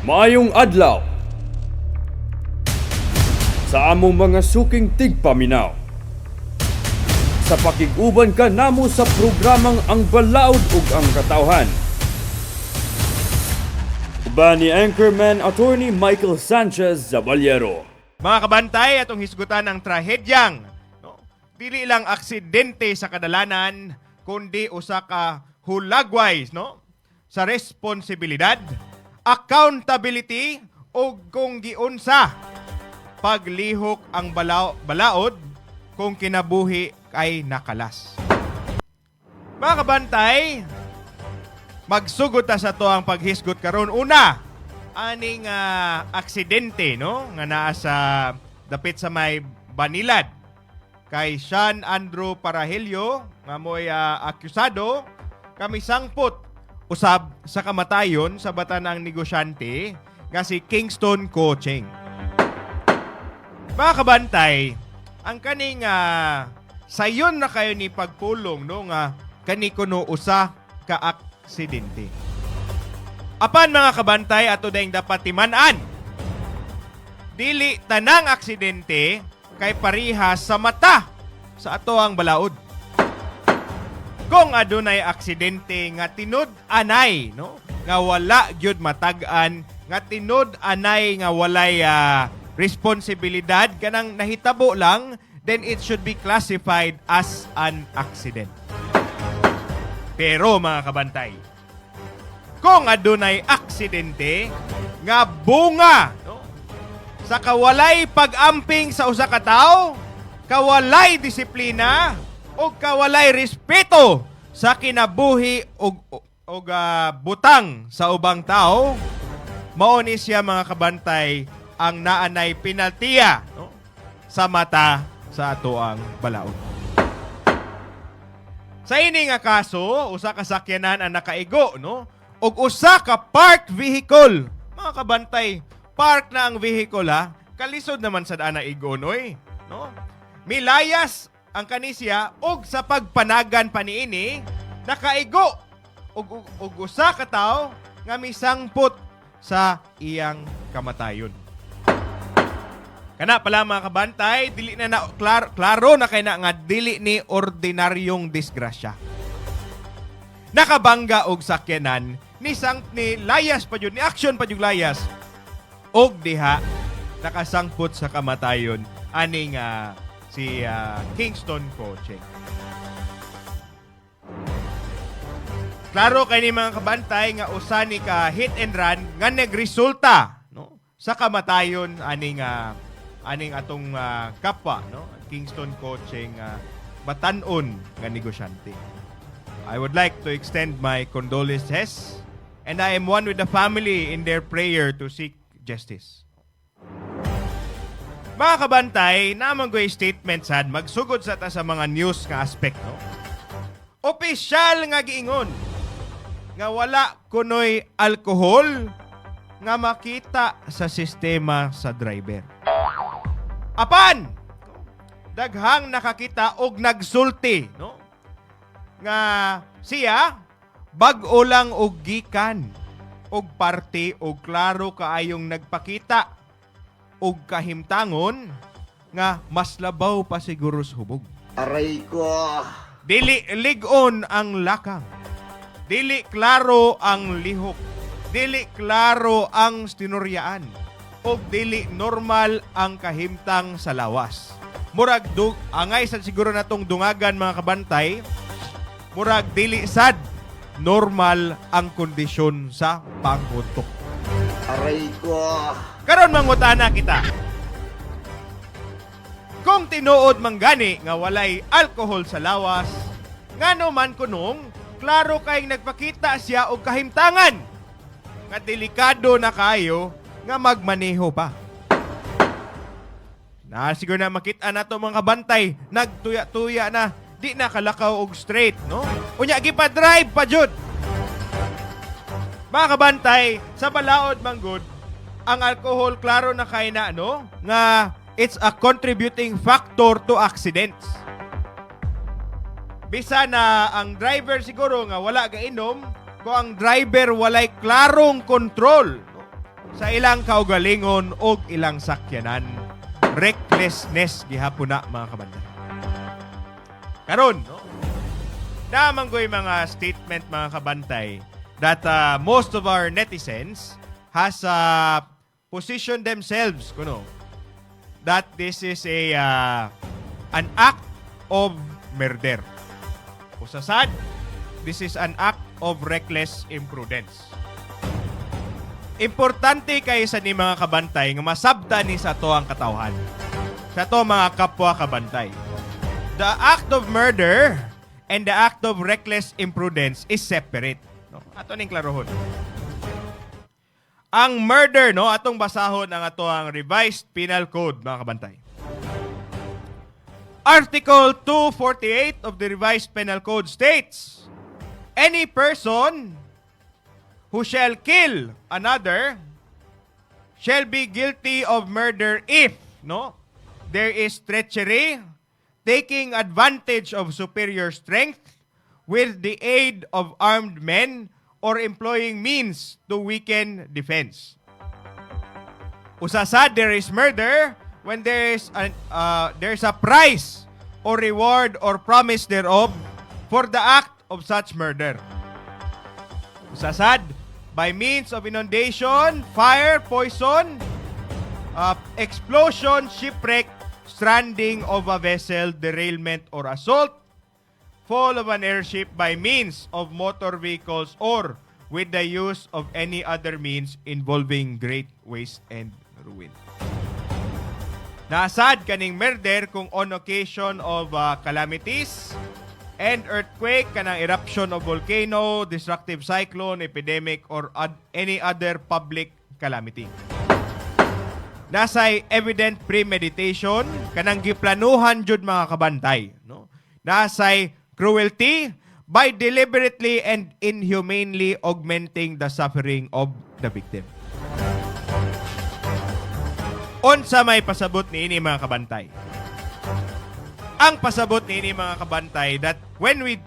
Maayong adlaw sa among mga suking tigpaminaw. Sa pakiguban ka namo sa programang Ang Balaod ug ang Katawhan. Uban ni Anchorman Attorney Michael Sanchez Zaballero. Mga kabantay, atong hisgutan ang trahedyang dili lang aksidente sa kadalanan, kundi usa ka hulagway sa responsibilidad, accountability o kung giunsa paglihok ang balaod kung kinabuhi ay nakalas. Mga kabantay, magsugod ta sa to ang paghisgot karon. Una, aning aksidente nga naa sa dapit sa may Banilad kay Sean Andrew Parahilio nga mo'y akusado kami sangpot usab sa kamatayon sa batanang negosyante nga si Kingston Coaching. Mga kabantay, ang kaning sayon na kayo ni pagpulong nga kani kuno usa ka aksidente. Apan mga kabantay, ato dayong dapat timan-an. Dili tanang aksidente kay parihas sa mata sa ato ang balaod. Kung adunay aksidente nga tinud-anay, nga wala gyud matag-an, nga tinud-anay nga walay responsibilidad kanang nahitabo lang, then it should be classified as an accident. Pero mga kabantay, kung adunay aksidente nga bunga sa kawalay pag-amping sa usa ka tawo, kawalay disiplina o kawalay respeto sa kinabuhi o butang sa ubang tao, mao ni siya mga kabantay ang naanay penaltiya sa mata sa atoang balaod. Sa ini nga kaso, usa ka sakyanan ang nakaigo, og usa ka parked vehicle. Mga kabantay, park na ang vehicle kalisod naman sa daan na igonoy, milayas ang kanisya og sa pagpanagan paniini nakaigo og usa ka tawo nga misangpot sa iyang kamatayon. Kana pala mga kabantay, dili na klaro na kay na nga dili ni ordinaryong disgrasya. Nakabangga og sakyanan ni layas pa jud, ni action pa jud layas og diha nakasangpot sa kamatayon aning si Kingston Coaching. Klaro kay ni mga kabantay nga usa ni ka hit and run nga nagresulta sa kamatayon aning atong kapwa Kingston Coaching batan-on nga negosyante. I would like to extend my condolences and I am one with the family in their prayer to seek justice. Mga kabantay, naman ko statement sad magsugod sa ta sa mga news nga aspect. Opisyal nga giingon nga wala kunoy alkohol nga makita sa sistema sa driver. Apan, daghang nakakita og nagsulti, nga siya bag-o lang og gikan og parte og klaro kaayong nagpakita og kahimtangon nga mas labaw pa siguro sa hubog. Aray ko! Dili ligon ang lakang. Dili klaro ang lihok. Dili klaro ang stinuryaan. O dili normal ang kahimtang sa lawas. Murag angay sad siguro natong dungagan mga kabantay, murag dili sad normal ang kondisyon sa panghutok. Aray ko! Karon mangutana kita. Kung tinuod manggani nga walay alcohol sa lawas, ngano man kunong klaro kay nagpakita siya og kahimtangan nga delikado na kayo nga magmaneho pa. Siguro na makita na to mga kabantay, nagtuya-tuya na, di na kalakaw og straight, Unya, gipa-drive pa jud. Mga kabantay, sa balaod manggod, ang alcohol klaro na kay na, nga it's a contributing factor to accidents. Bisa na ang driver siguro nga wala ga inom, kung ang driver walay klarong kontrol sa ilang kaugalingon o ilang sakyanan. Recklessness gihapon na mga kabantay. Karon, no? Namanggoy mga statement mga kabantay that most of our netizens has positioned themselves that this is an act of murder. Usasad, this is an act of reckless imprudence. Importante kay sa ni mga kabantay nga masabta ni sa to ang katawhan. Sa to mga kapwa kabantay. The act of murder and the act of reckless imprudence is separate. No? Ato ning klarohon. Ang murder, no, atong basahon ang ato ang revised penal code, mga kabantay. Article 248 of the revised penal code states, any person who shall kill another shall be guilty of murder if, no, there is treachery, taking advantage of superior strength with the aid of armed men or employing means to weaken defense. Usasad, there is murder when there's a price or reward or promise thereof for the act of such murder. Usasad, by means of inundation, fire, poison, explosion, shipwreck, stranding of a vessel, derailment or assault, fall of an airship by means of motor vehicles or with the use of any other means involving great waste and ruin. Nasad kaning murder kung on occasion of calamities and earthquake, kanang eruption of volcano, destructive cyclone, epidemic, or any other public calamity. Nasay evident premeditation, kanang giplanuhan jud mga kabantay. No? Nasay cruelty by deliberately and inhumanely augmenting the suffering of the victim. Unsa may pasabot niini mga kabantay? Ang pasabot niini mga kabantay that when we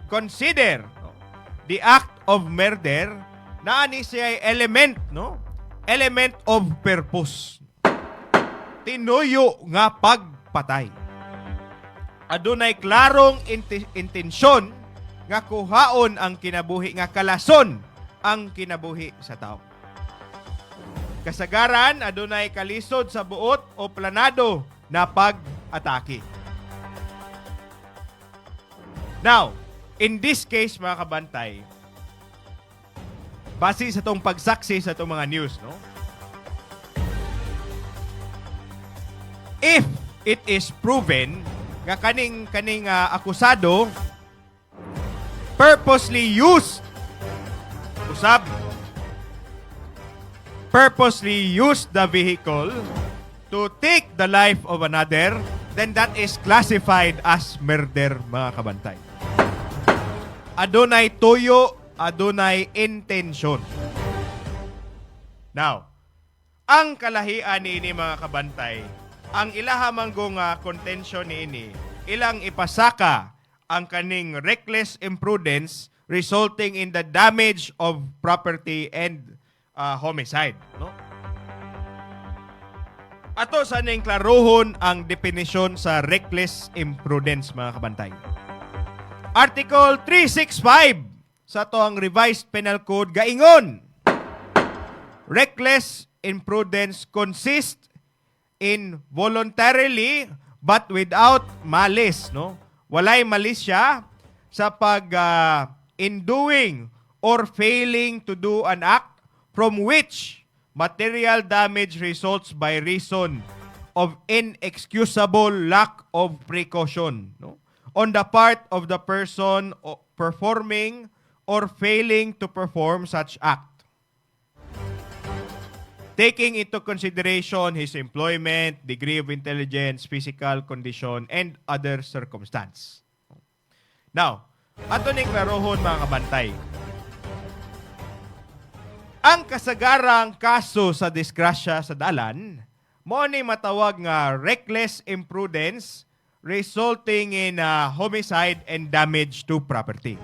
consider the act of murder, naani siya element, no? Element of purpose. Tinuyo nga pagpatay. Adunay klarong intensyon nga kuhaon ang kinabuhi, nga kalason ang kinabuhi sa tao. Kasagaran, adunay kalisod sa buot o planado na pag-atake. Now, in this case mga kabantay, base sa itong pagsaksi sa itong mga news, no? If it is proven nga kaning akusado purposely used the vehicle to take the life of another, then that is classified as murder, mga kabantay. Adunay tuyo, adunay intention. Now, ang kalahian niini mga kabantay, ang ilaha manggong contention niini, ilang ipasaka ang kaning reckless imprudence resulting in the damage of property and homicide, no? Ato sa ning klaruhon ang definisyon sa reckless imprudence, mga kabantay. Article 365 sa to ang revised penal code gaingon, reckless imprudence consists in voluntarily but without malice, no? Walay malis siya sa pag in doing or failing to do an act from which material damage results by reason of inexcusable lack of precaution, no, on the part of the person performing or failing to perform such act, taking into consideration his employment, degree of intelligence, physical condition, and other circumstance. Now, ato ning klarohon mga kabantay. Ang kasagarang kaso sa disgrasya sa dalan, mo ni matawag nga reckless imprudence resulting in homicide and damage to property.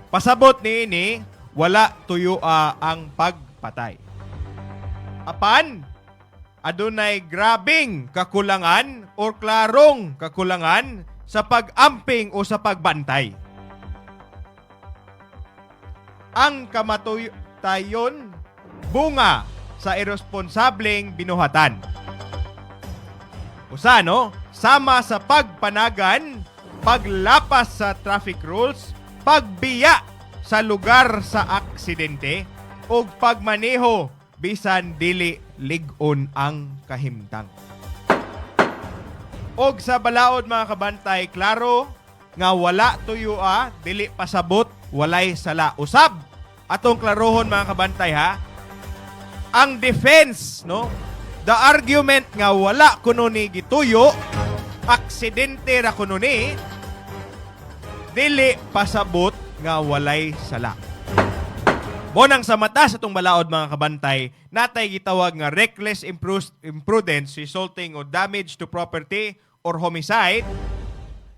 Pasabot niini, wala tuyo ang patay. Apan, adunay grabing kakulangan or klarong kakulangan sa pag-amping o sa pagbantay. Ang kamatayon bunga sa irresponsableng binuhatan. Usa, no? Sama sa pagpanagan, paglapas sa traffic rules, pagbiya sa lugar sa aksidente, o pagmaneho bisan dili lig-on ang kahimtang. Og sa balaod mga kabantay, klaro nga wala tuyua, dili pasabot, walay sala. Usab atong klarohon mga kabantay ha. Ang defense, no? The argument nga wala kuno ni gituyo, aksidente ra kuno ni, dili pasabot nga walay sala. Bonang sa mata sa itong balaod mga kabantay, natay gitawag nga reckless imprudence resulting o damage to property or homicide,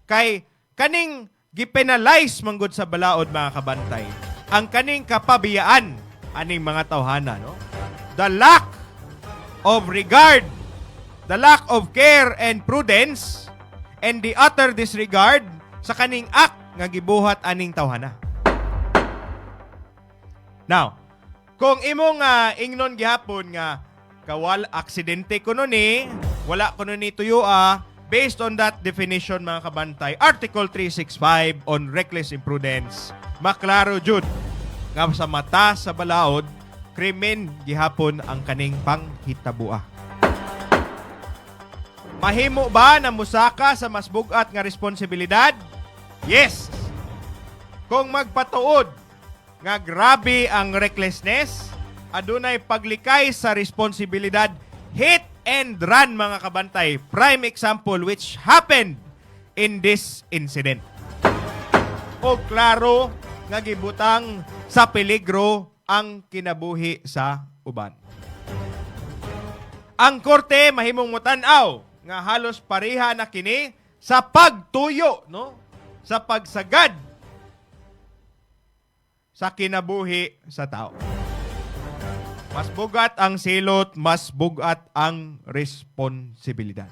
kay kaning gipenalize manggod sa balaod mga kabantay ang kaning kapabiyaan aning mga tawhana, no? The lack of regard, the lack of care and prudence, and the utter disregard sa kaning act nga gibuhat aning tawhana. Now, kung imong ingnon gihapon nga kawal aksidente kuno ni, wala kuno ni tuyua, based on that definition mga kabantay, Article 365 on reckless imprudence, maklaro jud nga sa mata sa balaod, krimen gihapon ang kaning panghitabua. Mahimo ba na musaka sa mas bugat nga responsibilidad? Yes. Kung magpatuod nga grabe ang recklessness, adunay paglikay sa responsibilidad, hit and run mga kabantay. Prime example which happened in this incident. O klaro nga gibutang sa peligro ang kinabuhi sa uban. Ang korte mahimong mutan-aw nga halos pareha na kini sa pagtuyo, no? Sa pagsagad sa kinabuhi sa tao. Mas bugat ang silot, mas bugat ang responsibilidad.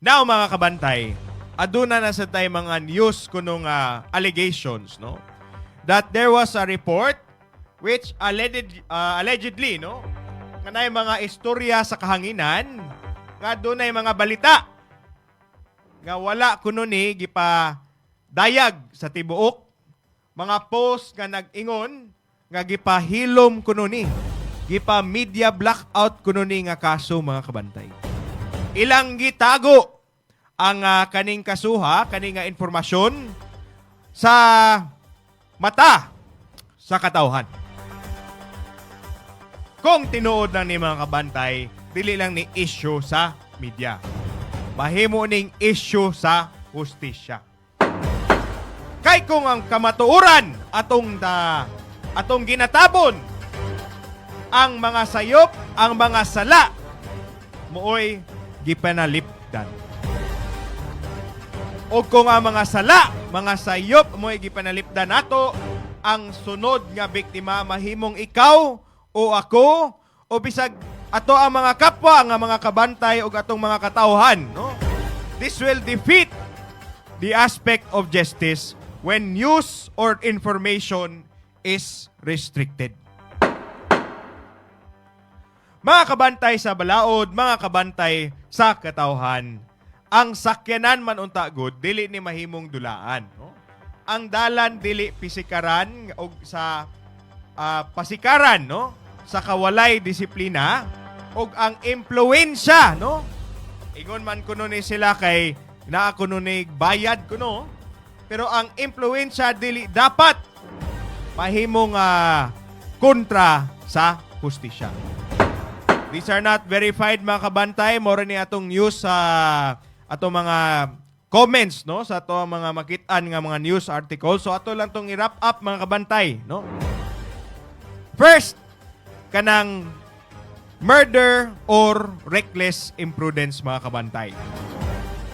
Now mga kabantay, aduna na sa tayo mga news kunong allegations, no? That there was a report which allegedly, no? Kanay mga istorya sa kahanginan, nga dunay mga balita nga wala kuno ni gipa dayag sa tibuok, mga post nga nag-ingon nga gipahilom kuno ni, gipa media blackout kuno ni nga kaso mga kabantay. Ilang gitago ang kaning kasuha, kaning informasyon sa mata sa katawhan. Kung tinuod lang ni mga kabantay, dili lang ni issue sa media. Mahimo ning issue sa hustisya. Kay kung ang kamatuoran atong ginatabon, ang mga sayop, ang mga sala, mooy gipanalipdan. O kung ang mga sala, mga sayop, mooy gipanalipdan nato, ang sunod nga biktima mahimong ikaw o ako o bisag ato ang mga kapwa, ang mga kabantay o atong mga katawhan, no? This will defeat the aspect of justice when news or information is restricted. Mga kabantay sa balaod, mga kabantay sa katawhan, ang sakyanan man unta good, dili ni mahimong dulaan, no? Ang dalan dili pisikaran o sa pasikaran, no? Sa kawalay disiplina o ang impluwensya, no? Ingon man kuno ni sila kay naa kuno ni bayad kuno, pero ang impluwensya dili dapat mahimong kontra sa hustisya. These are not verified mga kabantay. Mora ni atong news sa atong mga comments, no? Sa ato mga makitaan nga mga news articles. So ato lang tong i-wrap up mga kabantay, no? First, kanang murder or reckless imprudence mga kabantay.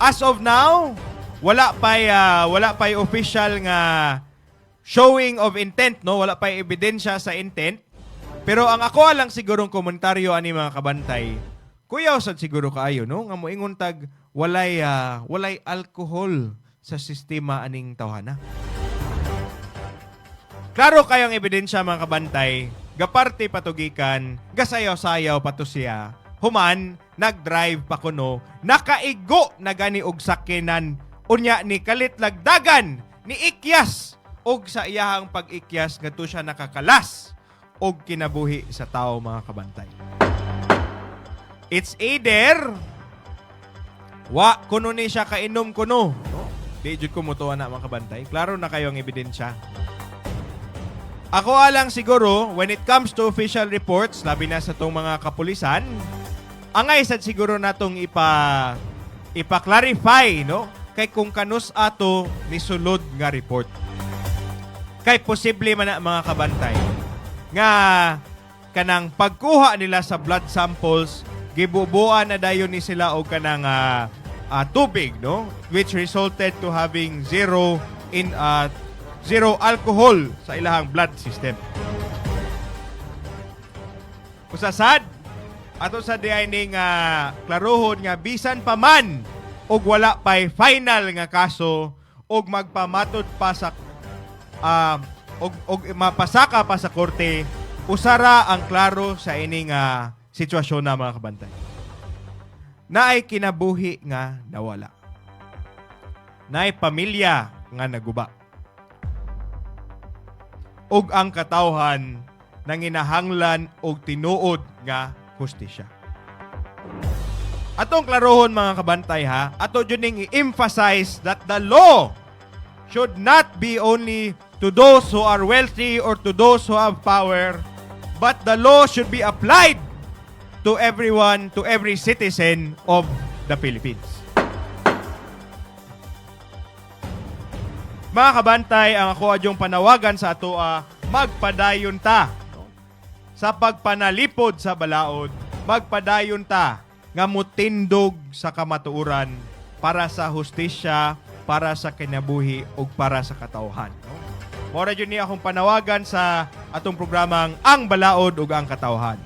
As of now, wala pay official nga showing of intent, no? Wala pa ebidensya sa intent. Pero ang ako lang sigurong komentaryo ani mga kabantay, kuya usad siguro kaayo, no? Nga moingon tag walay alcohol sa sistema aning tawhana. Klaro kayong ebidensya mga kabantay, gaparte patugikan, gasayaw-sayaw pato siya, human, nag-drive pa kuno, nakaigo na gani og sakinan, unya ni kalit lagdagan, ni ikyas, og sa iyahang pag-ikyas, gato siya nakakalas, og kinabuhi sa tao mga kabantay. It's either, wa kuno ni siya kainom kuno, no? Di jud ko mutuwa na mga kabantay. Klaro na kayo ang ebidensya. Ako alang siguro, when it comes to official reports, labi na sa itong mga kapulisan, angay sad siguro natong ipa-clarify, no? Kay kung kanus ato ni sulod nga report. Kay posible man na mga kabantay nga kanang pagkuha nila sa blood samples, gibubuan na dayon ni sila og kanang tubig, no? Which resulted to having zero alcohol sa ilahang blood system. Usasad, ato sa diayning klarohon nga bisan pa man og wala pa'y final nga kaso og magpamatod pa sa og mapasaka pa sa korte, usara ang klaro sa ining sitwasyon na mga kabantay. Naay kinabuhi nga nawala. Naay pamilya nga naguba. Og ang katawhan nanginahanglan og tinuod nga hustisya. Atong klarohon mga kabantay ha, ato juning i-emphasize that the law should not be only to those who are wealthy or to those who have power, but the law should be applied to everyone, to every citizen of the Philippines. Mga kabantay, ang ako adyong panawagan sa ato magpadayon ta sa pagpanalipod sa balaod, magpadayon ta nga mutindog sa kamatuuran para sa hustisya, para sa kinabuhi ug para sa katawhan. Mora jud ni akong panawagan sa atong programang Ang Balaod ug ang Katawhan.